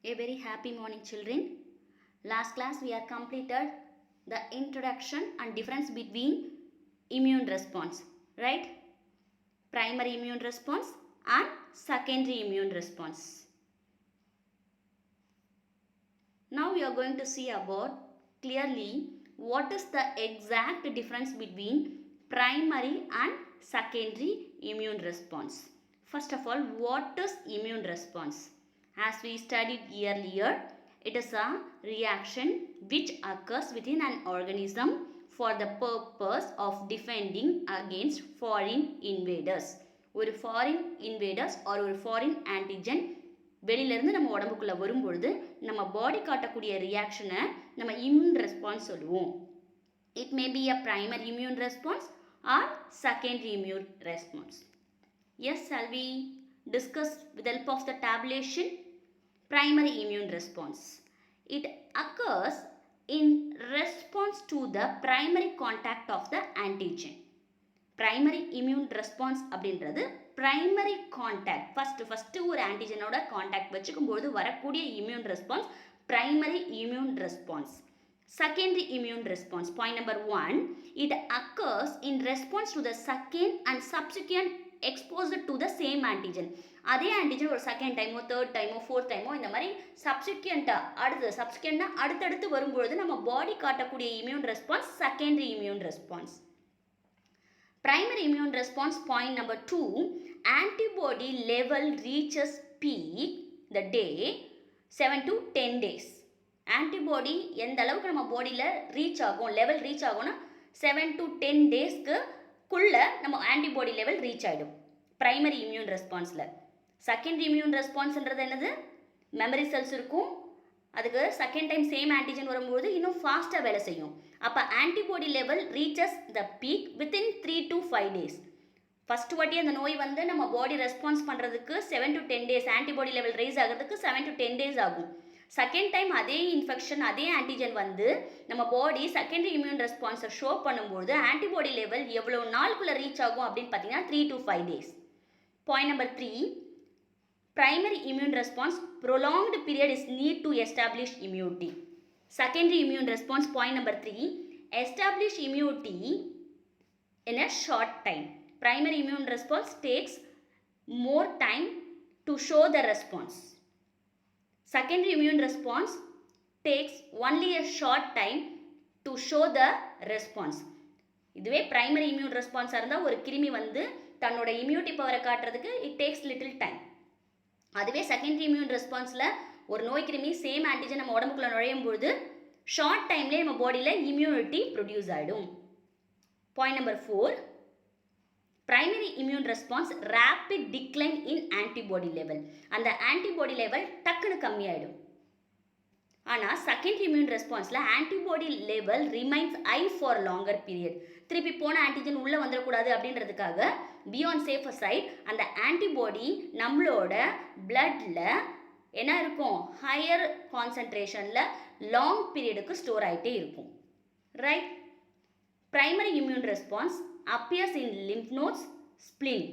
A very happy morning, children. Last class we are completed the introduction and difference between immune response, right? Primary immune response and secondary immune response. Now we are going to see about clearly what is the exact difference between primary and secondary immune response. First of all, what is immune response? As we studied earlier, it is a reaction which occurs within an organism for the purpose of defending against foreign invaders. ஒரு foreign invaders or ஒரு foreign antigen வெளியிலேருந்து நம்ம உடம்புக்குள்ளே வரும்பொழுது நம்ம பாடி காட்டக்கூடிய ரியாக்ஷனை நம்ம இம்யூன் ரெஸ்பான்ஸ் சொல்லுவோம். It may be a primary immune response or secondary immune response. Yes, shall we discuss with the help of the tabulation? Primary immune response. It occurs in response to the primary contact of the antigen. Primary immune response அப்படின்றது primary contact. first ஒரு antigenோட contact வச்சுக்கும்போது வரக்கூடிய immune response primary immune response. Secondary immune response. Point number 1. It occurs in response to the second and subsequent exposure to the same antigen. அதே antigen ஒரு second டைமோ third டைமோ fourth டைமோ இந்த மாதிரி சப்சிக்வெண்ட்டாக அடுத்தடுத்து வரும்பொழுது நம்ம பாடி காட்டக்கூடிய immune response secondary immune response. Primary immune response. Point number 2. Antibody level reaches peak the day 7 to 10 days. Antibody எந்த அளவுக்கு நம்ம பாடியில் ரீச் ஆகும், லெவல் ரீச் ஆகும்னா 7 to 10 டேஸ்க்குள்ளே நம்ம ஆன்டிபாடி லெவல் ரீச் ஆகிடும் ப்ரைமரி இம்யூன் ரெஸ்பான்ஸில். செகண்டரி இம்யூன் ரெஸ்பான்ஸ்ன்றது என்னது? மெமரி செல்ஸ் இருக்கும், அதுக்கு செகண்ட் டைம் சேம் ஆன்டிஜன் வரும்போது இன்னும் ஃபாஸ்ட்டாக வேலை செய்யும். அப்போ antibody level reaches the peak within 3 to 5 days. First வாட்டி அந்த நோய் வந்து நம்ம பாடி ரெஸ்பான்ஸ் பண்ணுறதுக்கு 7 to 10 days, antibody level rise ஆகிறதுக்கு 7 to 10 days ஆகும். செகண்ட் டைம் அதே இன்ஃபெக்ஷன் அதே ஆன்டிஜன் வந்து நம்ம பாடி செகண்டரி இம்யூன் ரெஸ்பான்ஸை ஷோ பண்ணும்போது ஆன்டிபாடி லெவல் எவ்வளோ நாளுக்குள்ளே ரீச் ஆகும் அப்படின்னு பார்த்தீங்கன்னா 3 to 5 days. Point number 3. Primary immune response. Prolonged period is need to establish immunity. Secondary immune response. Point number 3. Establish immunity in a short time. Primary immune response takes more time to show the response. Secondary immune response takes only a short time to show the response. இதுவே primary immune ரெஸ்பான்ஸாக இருந்தால் ஒரு கிருமி வந்து தன்னோட immunity பவரை காட்டுறதுக்கு it takes little time. அதுவே secondary immune ரெஸ்பான்ஸில் ஒரு நோய் கிருமி சேம் ஆன்டிஜன் நம்ம உடம்புக்குள்ளே நுழையும் பொழுது ஷார்ட் டைம்லேயே நம்ம பாடியில் இம்யூனிட்டி ப்ரொடியூஸ் ஆகிடும். Point number 4. Primary immune response rapid decline in antibody level. அந்த ஆன்டிபாடி லெவல் டக்குன்னு கம்மியாயிடும். ஆனால் செகண்டரி இம்யூன் ரெஸ்பான்ஸில் antibody level remains high for longer period. திருப்பி போன ஆன்டிஜன் உள்ளே வந்துடக்கூடாது அப்படின்றதுக்காக பியாண்ட் சேஃபர் சைட் அந்த ஆன்டிபாடி நம்மளோட பிளட்டில் என்ன இருக்கும், ஹையர் கான்சன்ட்ரேஷனில் லாங் பீரியடுக்கு ஸ்டோர் ஆகிட்டே இருக்கும். Right. Primary immune response appears in lymph nodes, spleen.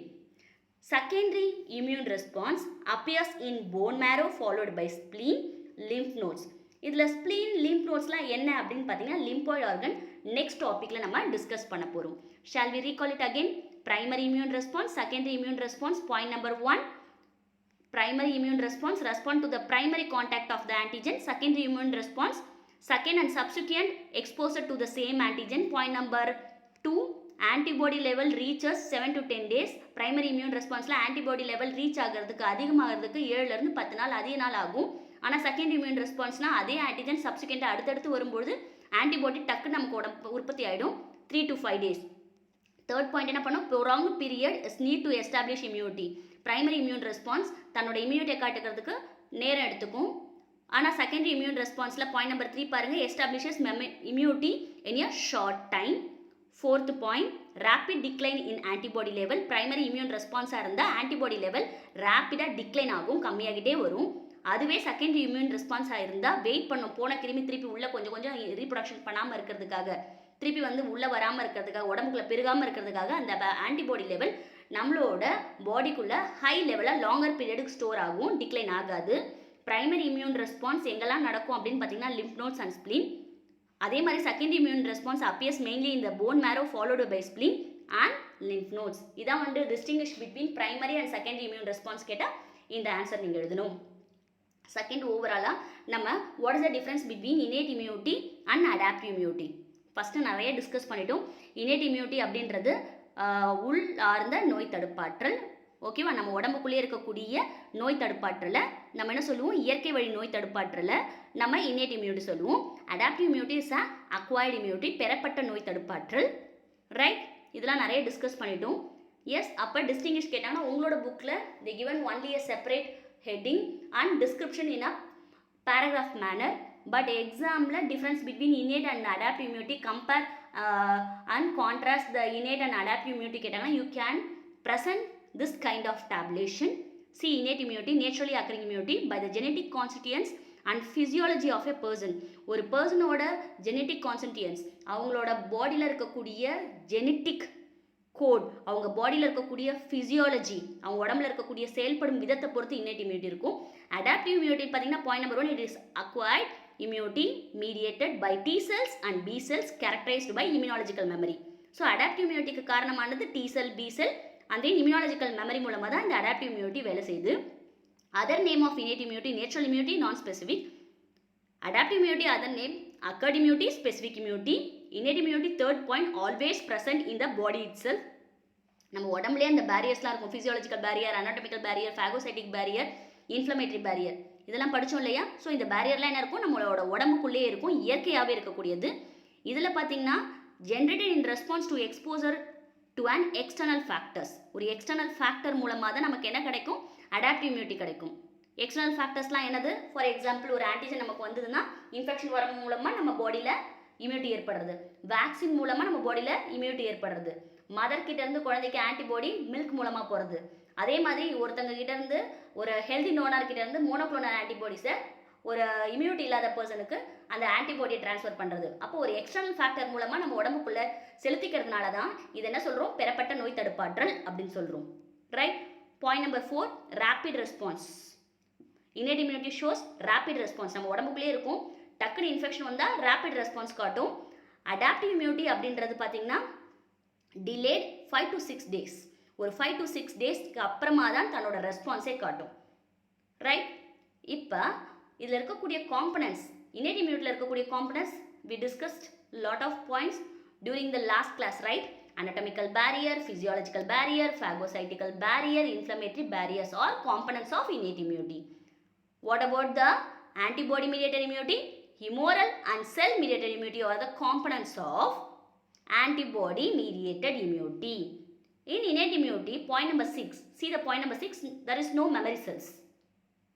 Secondary immune response appears in bone marrow followed by spleen, lymph nodes. இதில் spleen, lymph nodesலாம் என்ன அப்படின்னு பார்த்தீங்கன்னா lymphoid organ next டாப்பிக்கில் நம்ம டிஸ்கஸ் பண்ண போகிறோம். Shall we recall it again? Primary immune response, secondary immune response. Point number 1. Primary immune response respond to the primary contact of the antigen. Secondary immune response second and subsequent exposure to the same antigen. Point number 2. Antibody level reaches 7 to 10 days. Primary immune ரெஸ்பான்ஸில் antibody level reach ஆகிறதுக்கு அதிகமாகிறதுக்கு 7 to 10 நாள் அதிக நாள் ஆகும். ஆனால் second immune ரெஸ்பான்ஸ்னால் அதே antigen சப்சிக்வெண்ட்டாக அடுத்தடுத்து வரும்போது ஆன்டிபாடி டக்கு நமக்கு உற்பத்தி ஆகிடும் 3 to 5 days. தேர்ட் பாயிண்ட் என்ன பண்ணும், prolonged period is need to establish immunity. Primary immune response தன்னோட இம்யூனிட்டியை காட்டுக்கிறதுக்கு நேரம் எடுத்துக்கும். ஆனால் செகண்டரி இம்யூன் ரெஸ்பான்ஸில் பாயிண்ட் நம்பர் 3 பாருங்கள், establishes immunity in a short time. Fourth point, rapid decline in antibody level. Primary immune response இருந்தால் antibody level rapid-ஆக decline ஆகும், கம்மியாகிட்டே வரும். அதுவே secondary immune response இருந்தால் வெயிட் பண்ணும், போன கிருமி திருப்பி உள்ளே கொஞ்சம் ரீப்ரொடக்ஷன் பண்ணாமல் இருக்கிறதுக்காக, திருப்பி வந்து உள்ளே வராமல் இருக்கிறதுக்காக, உடம்புக்குள்ளே பெருகாமல் இருக்கிறதுக்காக அந்த ஆன்டிபாடி லெவல் நம்மளோட பாடிக்குள்ளே ஹை லெவலில் லாங்கர் பீரியடுக்கு ஸ்டோர் ஆகும், டிக்ளைன் ஆகாது. பிரைமரி இம்யூன் ரெஸ்பான்ஸ் எங்கெல்லாம் நடக்கும் அப்படின்னு பார்த்தீங்கன்னா லிம்ப் நோட்ஸ் அண்ட் ஸ்ப்ளீன். அதே மாதிரி secondary immune response appears mainly இந்த bone marrow followed by spleen and lymph nodes. இதான் வந்து distinguish between primary and secondary immune response கேட்டால் இந்த ஆன்சர் நீங்கள் எழுதணும். செகண்ட் ஓவராலாக நம்ம what is the difference between innate immunity and adaptive immunity first நிறைய டிஸ்கஸ் பண்ணிட்டோம். இன்னேட் இம்யூனிட்டி அப்படின்றது உள் ஆர்ந்த நோய் தடுப்பாற்றல். ஓகேவா, நம்ம உடம்புக்குள்ளே இருக்கக்கூடிய நோய் தடுப்பாற்றலை நம்ம என்ன சொல்லுவோம், இயற்கை வழி நோய் தடுப்பாற்றலை நம்ம இன்னேட் இம்யூனிட்டி சொல்லுவோம். Adaptive immunity is a acquired immunity, பெறப்பட்ட நோய் தடுப்பாற்றல். ரைட், இதெல்லாம் நிறைய டிஸ்கஸ் பண்ணிட்டோம். எஸ், அப்போ டிஸ்டிங்கிஷ் கேட்டாங்கன்னா உங்களோட புக்கில் தி given only a separate heading and description in a paragraph manner, but examல difference between innate and adaptive immunity compare and contrast the innate and adaptive immunity கேட்டாங்கன்னா you can present this kind of tabulation. See, innate immunity, naturally occurring immunity by the genetic constituents and physiology of a person. ஒரு பர்சனோட genetic கான்ஸ்டிடியூயன்ஸ், அவங்களோட பாடியில் இருக்கக்கூடிய genetic code, அவங்க பாடியில் இருக்கக்கூடிய physiology, அவங்க உடம்புல இருக்கக்கூடிய செயல்படும் விதத்தை பொறுத்து இன்னேட் இம்யூனிட்டி இருக்கும். அடாப்டிவ் இம்யூனிட்டி பார்த்தீங்கன்னா point number 1, it is acquired immunity mediated by T cells and B cells characterized by immunological memory. So adaptive இம்யூனிட்டிக்கு காரணமானது T cell, B cell and then immunological memory மூலமாக தான் இந்த adaptive immunity வேலை செய்யுது. Other name of innate immunity, natural immunity, non-specific. Adaptive immunity, other name, acquired immunity, specific immunity. Innate immunity, third point, always present in the body itself. நம்ம உடம்புலேயே அந்த பேரியர்ஸ்லாம் இருக்கும், physiological barrier, anatomical barrier, phagocytic barrier, inflammatory barrier, இதெல்லாம் படித்தோம் இல்லையா? So இந்த பேரியர்லாம் என்ன இருக்கும், நம்மளோட உடம்புக்குள்ளேயே இருக்கும், இயற்கையாகவே இருக்கக்கூடியது. இதில் பார்த்தீங்கன்னா generated in response to exposure to an external factors. ஒரு எக்ஸ்டர்னல் ஃபேக்டர் மூலமாக தான் நமக்கு என்ன கிடைக்கும், அடாப்டிவ் இம்யூனிட்டி கிடைக்கும். எக்ஸ்டர்னல் ஃபேக்டர்ஸ்லாம் என்னது? ஃபார் எக்ஸாம்பிள், ஒரு ஆன்டிஜன் நமக்கு வந்ததுன்னா இன்ஃபெக்ஷன் வர மூலமாக நம்ம பாடியில் இம்யூனிட்டி ஏற்படுறது, வேக்சின் மூலமாக நம்ம பாடியில் இம்யூனிட்டி ஏற்படுறது, மதர் கிட்டேருந்து குழந்தைக்கு ஆன்டிபாடி மில்க் மூலமாக போகிறது. அதே மாதிரி ஒருத்தங்க கிட்டேருந்து, ஒரு ஹெல்தி டோனர் கிட்டேருந்து மோனோக்ளோனல் ஆன்டிபாடிஸை ஒரு இம்யூனிட்டி இல்லாத பர்சனுக்கு அந்த ஆன்டிபாடியை ட்ரான்ஸ்ஃபர் பண்ணுறது. அப்போ ஒரு எக்ஸ்டர்னல் ஃபேக்டர் மூலமாக நம்ம உடம்புக்குள்ளே செலுத்திக்கிறதுனால தான் இது என்ன சொல்கிறோம், பெறப்பட்ட நோய் தடுப்பாற்றல் அப்படின்னு சொல்கிறோம். Right. Point number 4, rapid response. Inherit immunity shows rapid response. நம்ம உடம்புக்குள்ளே இருக்கும், டக்குனு இன்ஃபெக்ஷன் வந்தால் ரேப்பிட் ரெஸ்பான்ஸ் காட்டும். அடாப்டிவ் இம்யூனிட்டி அப்படின்றது பார்த்தீங்கன்னா டிலேட் 5 to 6 days. ஒரு 5 to 6 daysக்கு அப்புறமா தான் தன்னோட ரெஸ்பான்ஸே காட்டும். ரைட். இப்போ இதில் இருக்கக்கூடிய காம்பனன்ட்ஸ், இன்னேட் இம்யூனிட்டியில் இருக்கக்கூடிய components we discussed lot of points during the last class, right? Anatomical barrier, physiological barrier, phagocytical barrier, inflammatory barriers are components of innate immunity. What about the antibody mediated immunity? Humoral and cell mediated immunity are the components of antibody mediated immunity. In innate immunity, point number 6, see the point number 6, there is no memory cells.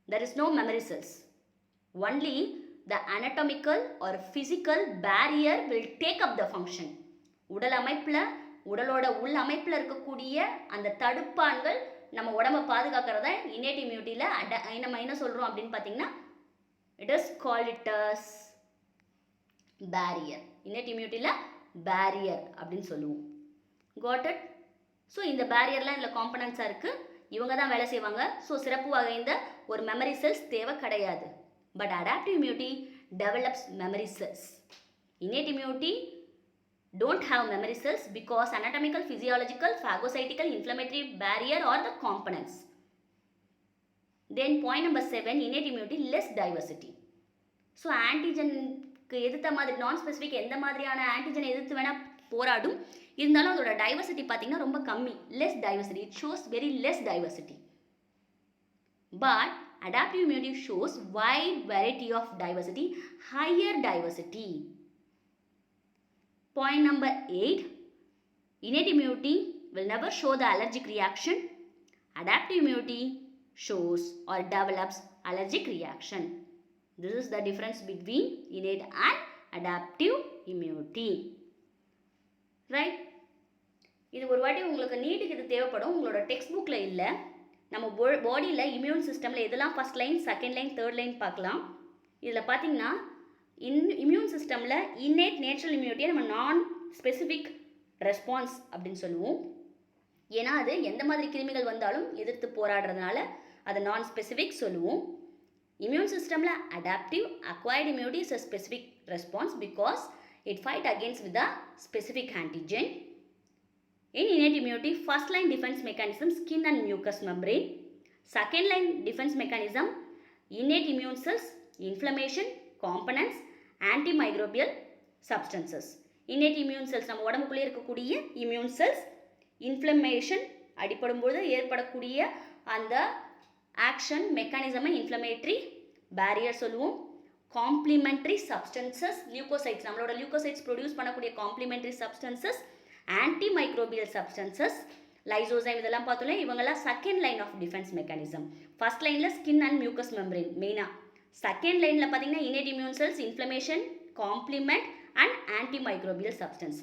There is no memory cells. Only the anatomical or physical barrier will take up the function. உடல் அமைப்பில், உடலோட உள் அமைப்பில் இருக்கக்கூடிய அந்த தடுப்பான்கள் நம்ம உடம்பை பாதுகாக்கிறத inherit இம்யூனிட்டியில் நம்ம என்ன சொல்கிறோம் அப்படின்னு பார்த்தீங்கன்னா, it is called it as barrier. Innate இம்யூனிட்டியில் பேரியர் அப்படின்னு சொல்லுவோம். Got it? ஸோ இந்த பேரியர்லாம் இதில் காம்பனன்ட்ஸாக இருக்குது, இவங்க தான் வேலை செய்வாங்க. ஸோ சிறப்பு வகைந்த ஒரு மெமரி செல்ஸ் தேவை கிடையாது. But adaptive immunity develops memory cells. Innate immunity don't have memory cells because anatomical, physiological, phagocytical, inflammatory barrier are the components. Then point number 7, innate immunity less diversity. So antigen-க்கு எதிர்த்த மாதிரி நான் specific எந்த மாதிரியான ஆன்டிஜனை எதிர்த்து வேணால் போராடும், இருந்தாலும் அதோட டைவர்சிட்டி பார்த்தீங்கன்னா ரொம்ப கம்மி, less diversity. It shows very less diversity. But adaptive immunity shows wide variety of diversity, higher diversity. Point number 8, innate immunity will never show the allergic reaction. Adaptive immunity shows or develops allergic reaction. This is the difference between innate and adaptive immunity. Right? இது ஒரு வாட்டி உங்களுக்கு நீட்டுக்கு இது தேவைப்படும், உங்களோட text புக்கில் இல்லை. நம்ம பாடியில் இம்யூன் சிஸ்டமில் எதெல்லாம் first line, second line, third line பார்க்கலாம். இதில் பார்த்தீங்கன்னா இம்யூன் சிஸ்டமில் இன்னேட் நேச்சுரல் இம்யூனிட்டியை நம்ம நான் ஸ்பெசிஃபிக் ரெஸ்பான்ஸ் அப்படின்னு சொல்லுவோம். ஏன்னா அது எந்த மாதிரி கிருமிகள் வந்தாலும் எதிர்த்து போராடுறதுனால அதை நான் ஸ்பெசிஃபிக் சொல்லுவோம். Immune system la adaptive acquired immunity is a specific response because it fight against with the specific antigen. In innate immunity, first line defense mechanism skin and mucous membrane. Second line defense mechanism innate immune cells, inflammation, components, antimicrobial substances. Innate immune cells நம்ம உடம்புக்குள்ளே இருக்கக்கூடிய immune cells, inflammation அடிப்படும் பொழுது ஏற்படக்கூடிய அந்த action mechanism inflammatory barrier சொல்லுவோம். Complementary substances, leukocytes நம்மளோட leukocytes produce பண்ணக்கூடிய complementary substances, antimicrobial substances, lysozyme இதெல்லாம் பார்த்தோம்ல, இவங்கெல்லாம் second line of defence mechanism. First லைனில் ஸ்கின் அண்ட் மியூக்கஸ் மெம்பரேன் மெயினாக. செகண்ட் லைனில் பார்த்தீங்கன்னா innate immune cells, inflammation, complement and antimicrobial substance.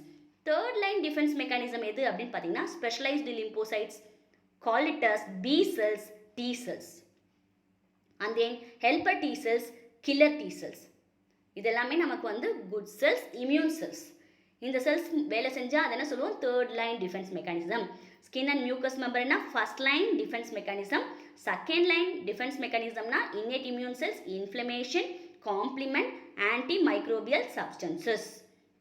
Third line defence mechanism எது அப்படின்னு பார்த்தீங்கன்னா specialised lymphocytes, call it as B cells, T cells. And then helper T cells, killer T cells. இதெல்லாமே நமக்கு வந்து good cells, immune cells. இந்த cells வேலை செஞ்சால் அதை என்ன சொல்லுவோம், third line defence mechanism. Skin and mucous மெம்பரேன்னா first line defence mechanism. Second line defence மெக்கானிசம்னா innate immune cells, inflammation, complement, antimicrobial substances.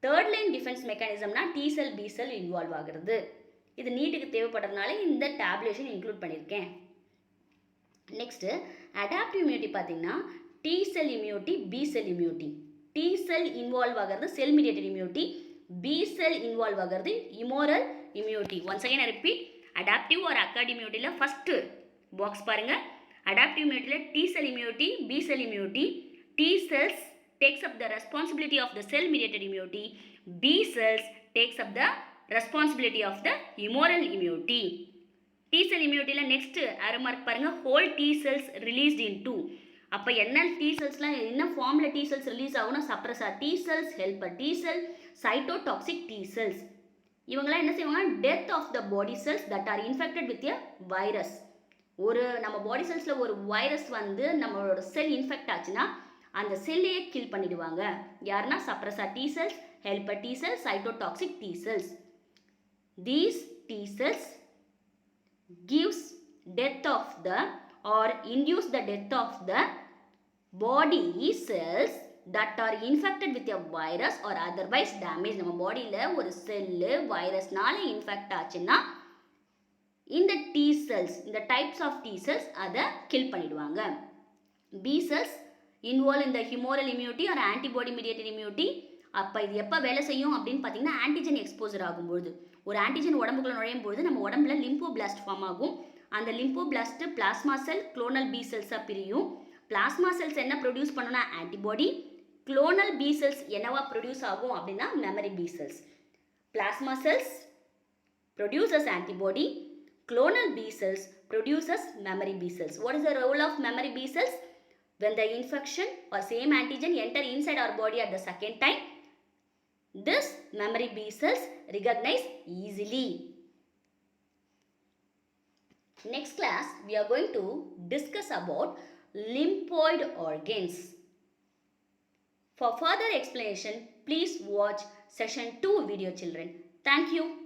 Third line defence மெக்கானிசம்னா T cell, B cell involve ஆகிறது. இது நீட்டுக்கு தேவைப்படுறதுனால இந்த டேப்லேஷன் இன்க்ளூட் பண்ணியிருக்கேன். Next adaptive immunity பார்த்தீங்கன்னா T cell immunity, B cell immunity. T cell involve ஆகிறது செல் mediated immunity, B cell involve ஆகிறது humoral immunity. Once again repeat, adaptive or acquired இம்யூனிட்டியில் ஃபஸ்ட்டு பாக்ஸ் பாருங்கள். அடாப்டிவ் இம்யூனிட்டியில் T cell immunity, B cell immunity. T cells takes up the responsibility of the cell mediated immunity, B cells takes up the responsibility of the humoral immunity. T cell immunity la next arrow mark parunga, whole T cells released into. அப்போ என்ன T cells என்ன ஃபார்ம்ல T cells release ஆகும்னா suppressor T cells, helper T cell, cytotoxic T cells. இவங்களாம் என்ன செய்வாங்க, death of the body cells that are infected with a virus. ஒரு நம்ம பாடி செல்ஸில் ஒரு வைரஸ் வந்து நம்மளோட செல் இன்ஃபெக்ட் ஆச்சுன்னா அந்த செல்லையே கில் பண்ணிடுவாங்க. யாருன்னா suppressor T cells, helper T cells, cytotoxic T cells. These T cells gives death of the or induce the death of the body cells that are infected with a virus or otherwise damaged. நம்ம பாடியில் ஒரு cell வைரஸ்னால infect ஆச்சுன்னா இந்த T cells, இந்த types of T cells அதை kill பண்ணிடுவாங்க. B cells involve இந்த humoral immunity R antibody mediated immunity. அப்போ இது எப்போ வேலை செய்யும் அப்படின்னு பார்த்தீங்கன்னா ஆன்டிஜன் எக்ஸ்போசர் ஆகும்பொழுது, ஒரு ஆன்டிஜன் உடம்புக்குள்ள நுழையும் பொழுது நம்ம உடம்புல லிம்போபிளாஸ்ட் ஃபார்ம் ஆகும். அந்த lymphoblast plasma cell, clonal B செல்ஸாக பிரியும். பிளாஸ்மா செல்ஸ் என்ன ப்ரொடியூஸ் பண்ணுன்னா ஆன்டிபாடி, குளோனல் பி செல்ஸ் என்னவா ப்ரொடியூஸ் ஆகும் அப்படின்னா memory B cells. Plasma cells produces antibody, clonal B cells produces memory B cells. What is the role of memory B cells? When the infection or same antigen enter inside our body at the second time, this memory B cells recognize easily. Next class, we are going to discuss about lymphoid organs. For further explanation, please watch session 2 video children. Thank you.